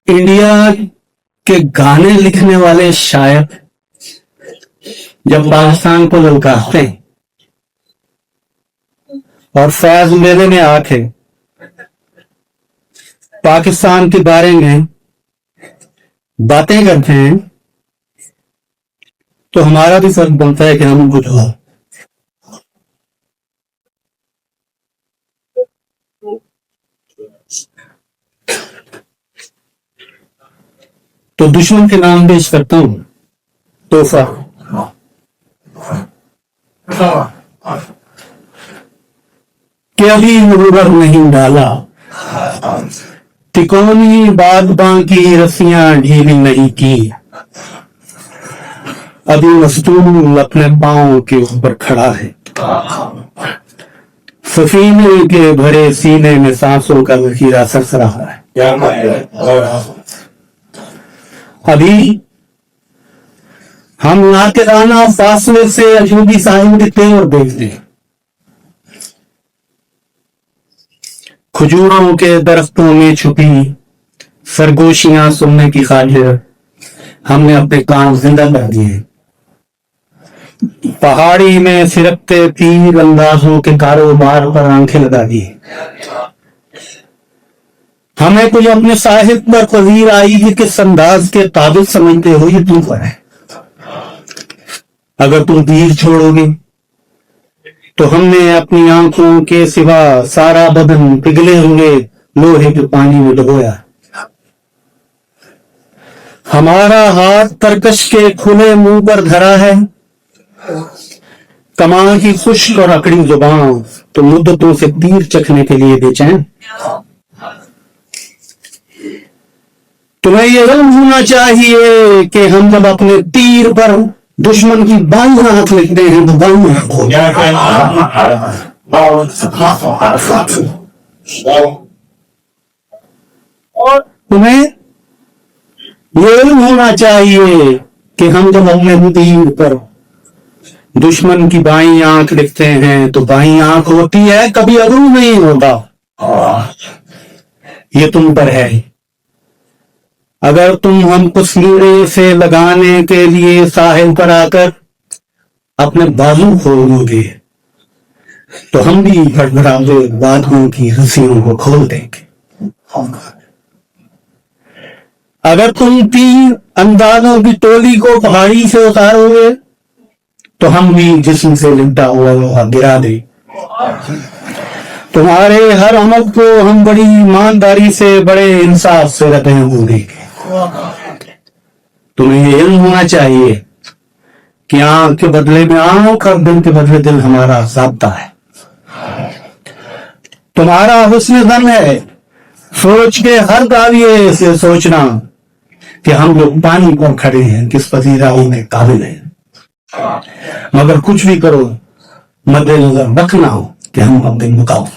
India کے گانے لکھنے والے شاعر جب پاکستان کو للکارتے ہیں اور فیض میلے میں آ کے پاکستان کے بارے میں باتیں کرتے ہیں تو ہمارا بھی فرض بنتا ہے کہ ہم کچھ ہو. تو دشمن کے نام پیش کرتا ہوں تحفہ. کہ ابھی غبر نہیں ڈالا تکونی بادباں کی رسیاں ڈھیلی نہیں کی ابھی مستور اپنے پاؤں کے اوپر کھڑا ہے سفینے کے بھرے سینے میں سانسوں کا ذخیرہ سرس رہا ہے. ابھی ہم ناقدانہ فاصلے سے اجنبی ساحل کے تیور دیکھتے ہیں. کھجوروں کے درختوں میں چھپی سرگوشیاں سننے کی خاطر ہم نے اپنے کان زندہ کر دیے. پہاڑی میں سرکتے تیر اندازوں کے کاروبار پر آنکھیں لگا دی. ہمیں کوئی اپنے صاحب پر پذیر آئی کہ کس انداز کے قابل سمجھتے ہو یہ تم پر ہے. اگر تم تیر چھوڑو گے تو ہم نے اپنی آنکھوں کے سوا سارا بدن پگھلے ہوئے لوہے کے پانی میں ڈبویا. ہمارا ہاتھ ترکش کے کھلے منہ پر دھرا ہے کمان کی خشک اور اکڑی زبان تو مدتوں سے تیر چکھنے کے لیے بے چین. تمہیں یہ علم ہونا چاہیے کہ ہم جب اپنے تیر پر دشمن کی بائیں ہاتھ لکھتے ہیں تو بائیں اور تمہیں یہ علم ہونا چاہیے کہ ہم جب اپنے تیر پر دشمن کی بائیں آنکھ لکھتے ہیں تو بائیں آنکھ ہوتی ہے کبھی ابرو نہیں ہوتا. یہ تم پر ہے. اگر تم ہم کو سینے سے لگانے کے لیے ساحل پر آ کر اپنے بازو کھولو گے تو ہم بھی بڑبڑاتے بادوں کی رسیوں کو کھول دیں گے. اگر تم تیر اندازوں کی ٹولی کو پہاڑی سے اتارو گے تو ہم بھی جسم سے لپٹا ہوا گرا دیں. تمہارے ہر عمل کو ہم بڑی ایمانداری سے بڑے انصاف سے رتے ہوں گے. تمہیں یہ علم ہونا چاہیے کہ آنکھ کے بدلے میں آنکھ اور دل کے بدلے دل ہمارا ضابطہ ہے. تمہارا حسن ظن ہے سوچ کے ہر دعویے سے سوچنا کہ ہم لوگ پانی پر کھڑے ہیں کس پذیرائی میں قابل ہیں. مگر کچھ بھی کرو مد نظر رکھنا ہو کہ ہم اپنے مقابل